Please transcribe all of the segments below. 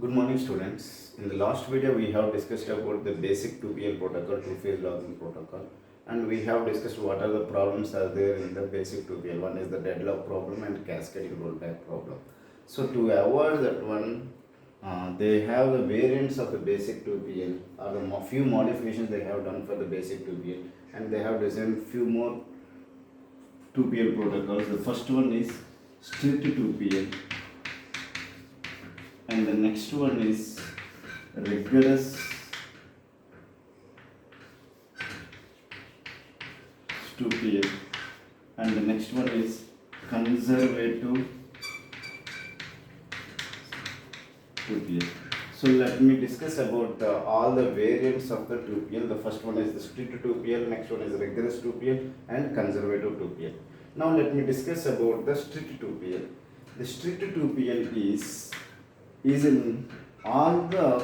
Good morning, students. In the last video, we have discussed about the basic 2PL protocol, two-phase logging protocol, and we have discussed what are the problems are there in the basic 2PL. One is the deadlock problem and cascading rollback problem. So to avoid that one, they have the variants of the basic 2PL or the few modifications they have done for the basic 2PL, and they have designed few more 2PL protocols. The first one is strict 2PL, and the next one is rigorous 2PL, and the next one is conservative 2PL. So let me discuss about all the variants of the 2PL. The first one is the strict 2PL, next one is rigorous 2PL and conservative 2PL. Now let me discuss about the strict 2PL. The strict 2PL is in all the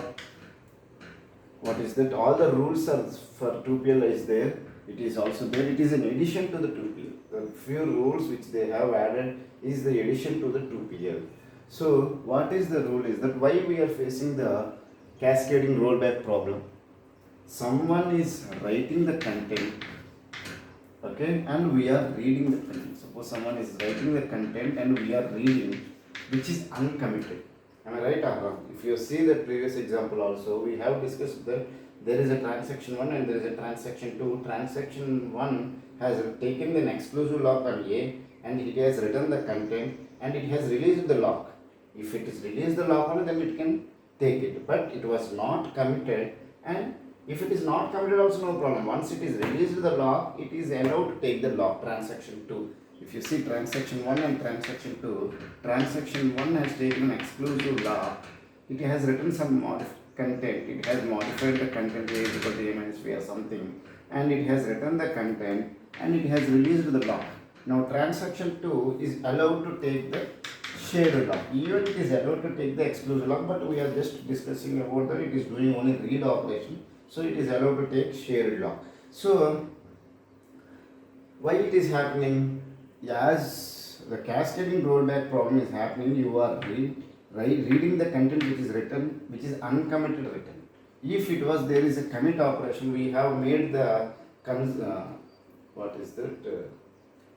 all the rules are for 2PL is there. It is also there. It is an addition to the 2PL. The few rules which they have added is the addition to the 2PL. So what is the rule is that why we are facing the cascading rollback problem? Someone is writing the content, okay, and we are reading the content. Suppose someone is writing the content and we are reading, which is uncommitted. Am I right or wrong? If you see the previous example also, we have discussed that there is a transaction 1 and there is a transaction 2. Transaction 1 has taken an exclusive lock on A and it has written the content and it has released the lock. If it is released the lock only, then it can take it. But it was not committed, and if it is not committed also no problem. Once it is released the lock, it is allowed to take the lock. Transaction 2. If you see transaction 1 and transaction 2, transaction 1 has taken an exclusive lock. It has written some content. It has modified the content A is equal to A minus B or something, and it has written the content and it has released the lock. Now transaction 2 is allowed to take the shared lock. Even it is allowed to take the exclusive lock, but we are just discussing about that it is doing only read operation. So it is allowed to take shared lock. So why it is happening? As the cascading rollback problem is happening, you are reading the content which is written, which is uncommitted written. If it was there is a commit operation, we have made the what is that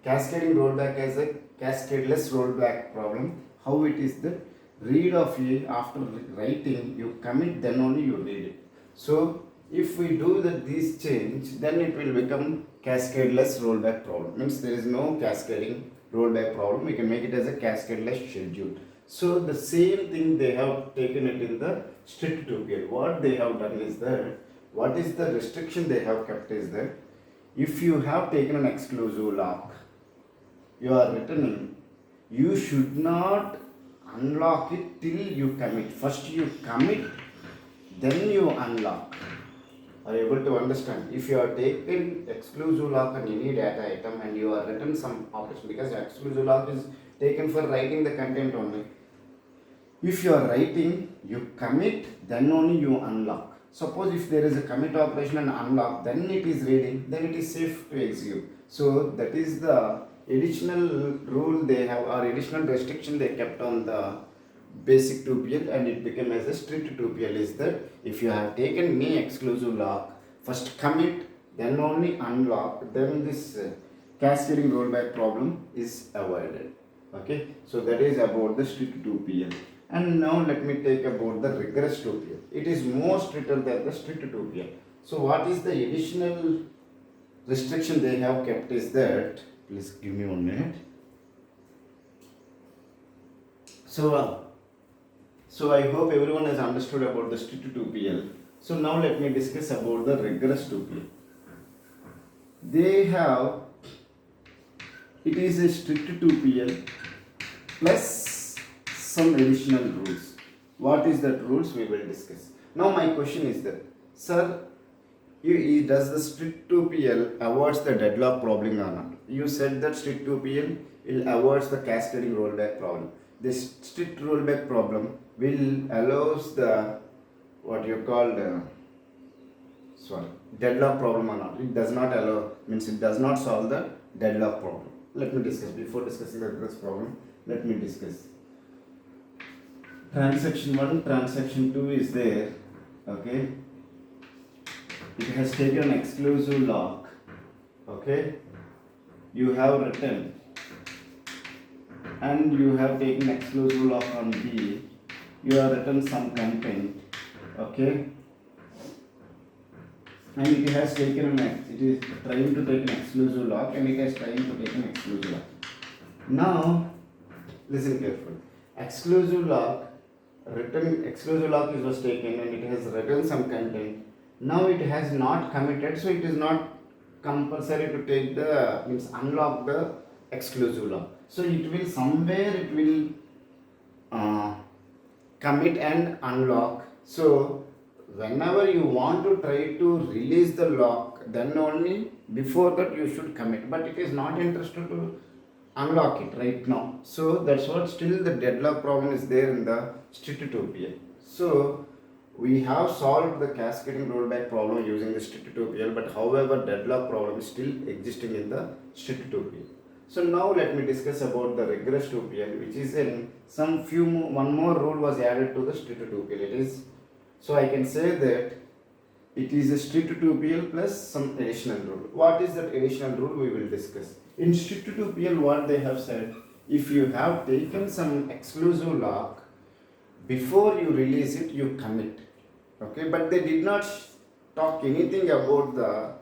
cascading rollback as a cascadeless rollback problem. How it is the read of A after writing, you commit, then only you read it. So if we do this change, then it will become cascadeless rollback problem. Means there is no cascading rollback problem. We can make it as a cascadeless schedule. So the same thing they have taken it in the strict 2PL. What they have done is that, what is the restriction they have kept is that if you have taken an exclusive lock, you are returning, you should not unlock it till you commit. First you commit, then you unlock. Are you able to understand? If you are taken exclusive lock on any data item and you are written some operation, because exclusive lock is taken for writing the content only. If you are writing, you commit, then only you unlock. Suppose if there is a commit operation and unlock, then it is reading, then it is safe to execute. So that is the additional rule they have, or additional restriction they kept on the basic 2PL, and it became as a strict 2PL is that if you have taken any exclusive lock, first commit, then only unlock, then this cascading rollback problem is avoided. Okay, so that is about the strict 2PL. And now let me take about the rigorous 2PL. It is more stricter than the strict 2PL. So what is the additional restriction they have kept is that, please give me 1 minute. So I hope everyone has understood about the strict 2PL. So now let me discuss about the rigorous 2PL. They have, it is a strict 2PL plus some additional rules. What is that rules we will discuss. Now my question is that, sir, does the strict 2PL avoids the deadlock problem or not? You said that strict 2PL will avoids the cascading rollback problem. This strict rollback problem will allows the what you call deadlock problem or not. It does not allow, means it does not solve the deadlock problem. Let me discuss. Before discussing the rigorous problem, let me discuss. transaction 1, transaction 2 is there, okay. It has taken an exclusive lock, okay. You have written and you have taken exclusive lock on B, you have written some content, okay, and it has taken it is trying to take an exclusive lock and it is trying to take an exclusive lock. Now listen carefully. Exclusive lock was taken and it has written some content. Now it has not committed, so it is not compulsory to take the unlock the exclusive lock. So it will somewhere commit and unlock. So whenever you want to try to release the lock, then only before that you should commit. But it is not interested to unlock it right now. So that's what still the deadlock problem is there in the Strict2PL. So we have solved the cascading rollback problem using the Strict2PL, but however deadlock problem is still existing in the Strict2PL. So now let me discuss about the regress 2PL, which is in one more rule was added to the Strict2PL. It is, so I can say that it is a Strict2PL plus some additional rule. What is that additional rule we will discuss. In Strict2PL what they have said, if you have taken some exclusive lock, before you release it you commit, okay, but they did not talk anything about the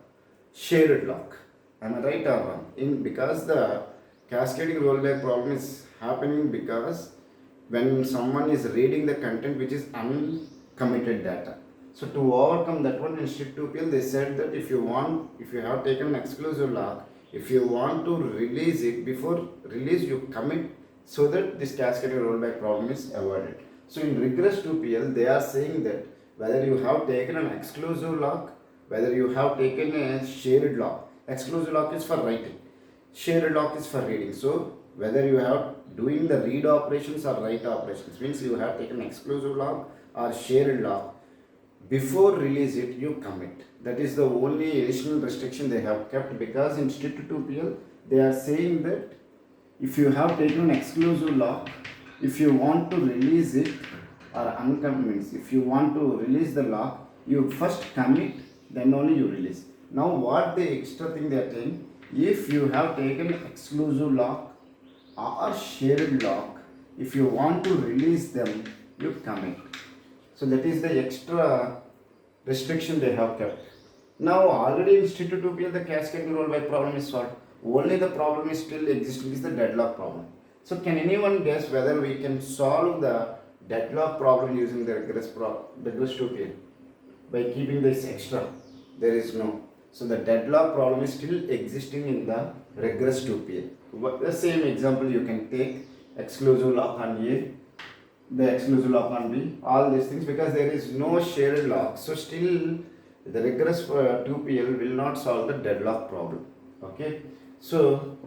shared lock. Am I right or wrong? Because the cascading rollback problem is happening because when someone is reading the content which is uncommitted data. So to overcome that one in Strict2PL, they said that if you have taken an exclusive lock, if you want to release it, before release you commit, so that this cascading rollback problem is avoided. So in regress 2PL, they are saying that whether you have taken an exclusive lock, whether you have taken a shared lock. Exclusive lock is for writing, shared lock is for reading. So whether you have doing the read operations or write operations, means you have taken exclusive lock or shared lock, before release it you commit. That is the only additional restriction they have kept, because in Strict2PL they are saying that if you have taken an exclusive lock, if you want to release it or uncommit, if you want to release the lock, you first commit, then only you release. Now what the extra thing they are saying, if you have taken exclusive lock or shared lock, if you want to release them, you commit. So that is the extra restriction they have kept. Now already in Strict2PL the cascading rollback problem is solved. Only the problem is still existing is the deadlock problem. So can anyone guess whether we can solve the deadlock problem using the regress 2PL by keeping this extra? There is no. So the deadlock problem is still existing in the regress 2PL. The same example you can take, exclusive lock on A, the exclusive lock on B, all these things, because there is no shared lock. So still the regress 2PL will not solve the deadlock problem. Okay. So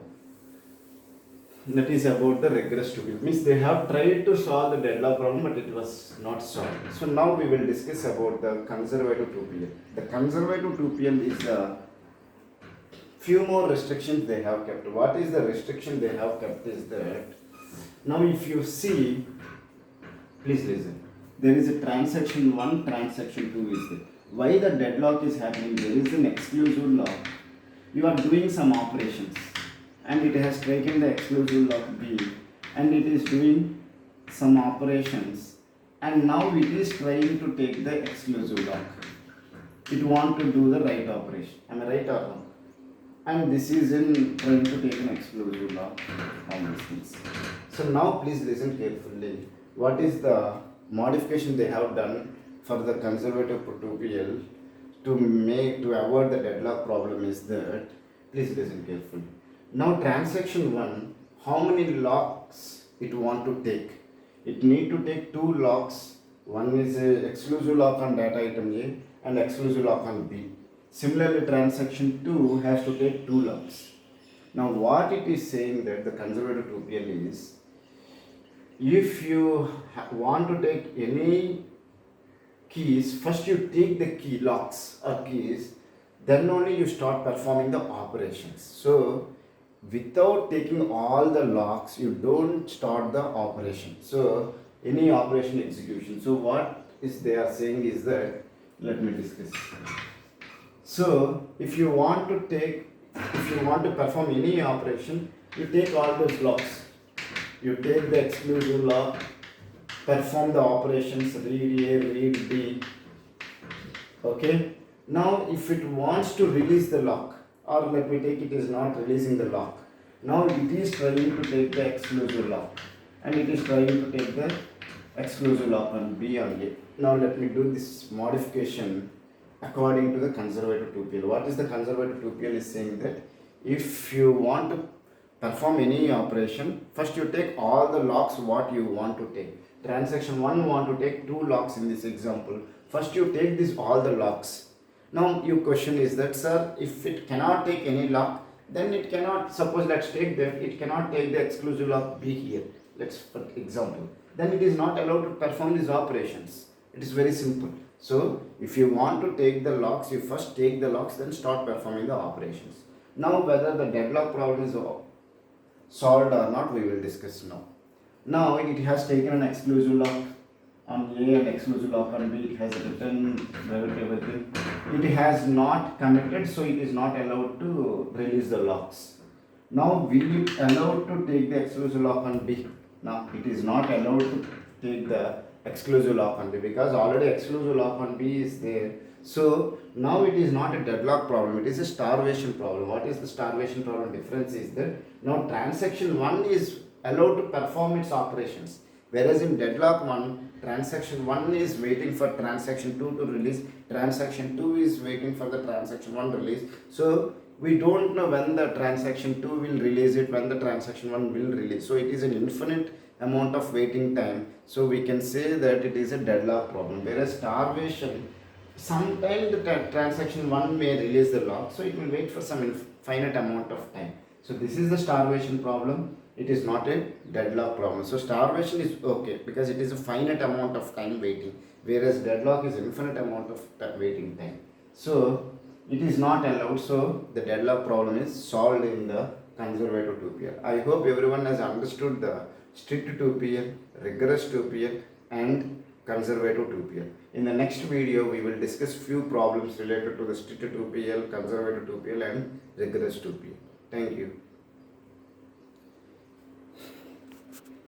that is about the regress 2PL. Means they have tried to solve the deadlock problem, but it was not solved. So now we will discuss about the conservative 2PL. The conservative 2PL is a few more restrictions they have kept. What is the restriction they have kept is that, now if you see, please listen, there is a transaction 1, transaction 2 is there. Why the deadlock is happening? There is an exclusive lock. You are doing some operations and it has taken the exclusive lock B and it is doing some operations, and now it is trying to take the exclusive lock. It want to do the write operation. Am I right or wrong? And this is in trying to take an exclusive lock, all these things. So now please listen carefully. What is the modification they have done for the conservative 2PL to avoid the deadlock problem is that, please listen carefully. Now transaction 1, how many locks it want to take? It need to take 2 locks. One is a exclusive lock on data item A and exclusive lock on B. Similarly, transaction 2 has to take 2 locks. Now what it is saying that the conservative 2PL is, if you want to take any keys, first you take the key locks or keys, then only you start performing the operations. So without taking all the locks, you don't start the operation. So any operation execution. So what is they are saying is that, let me discuss. So if you want to perform any operation, you take all those locks. You take the exclusive lock, perform the operations read A, read B. Okay. Now if it wants to release the lock, or let me take it is not releasing the lock. Now it is trying to take the exclusive lock, and it is trying to take the exclusive lock on B on A. Now let me do this modification according to the conservative 2PL. What is the conservative 2PL is saying that if you want to perform any operation, first you take all the locks what you want to take. Transaction 1 want to take 2 locks in this example. First you take this all the locks. Now your question is that, sir, if it cannot take any lock, then it cannot, suppose let's take that it cannot take the exclusive lock B here, let's for example, then it is not allowed to perform these operations. It is very simple. So if you want to take the locks, you first take the locks, then start performing the operations. Now whether the deadlock problem is solved or not, we will discuss now. Now it has taken an exclusive lock on A and exclusive lock on B. It has written everything. It has not committed, so it is not allowed to release the locks. Now will it allowed to take the exclusive lock on B? Now it is not allowed to take the exclusive lock on B because already exclusive lock on B is there. So now it is not a deadlock problem, it is a starvation problem. What is the starvation problem? Difference is that now transaction 1 is allowed to perform its operations, whereas in deadlock 1, transaction 1 is waiting for transaction 2 to release, transaction 2 is waiting for the transaction 1 release. So we don't know when the transaction 2 will release it, when the transaction 1 will release. So it is an infinite amount of waiting time. So we can say that it is a deadlock problem. Whereas starvation, sometime the transaction 1 may release the lock, so it will wait for some finite amount of time. So this is the starvation problem. It is not a deadlock problem. So starvation is okay because it is a finite amount of time waiting, whereas deadlock is infinite amount of waiting time. So it is not allowed. So the deadlock problem is solved in the conservative 2PL. I hope everyone has understood the strict 2PL, rigorous 2PL and conservative 2PL. In the next video, we will discuss few problems related to the strict 2PL, conservative 2PL and rigorous 2PL. Thank you.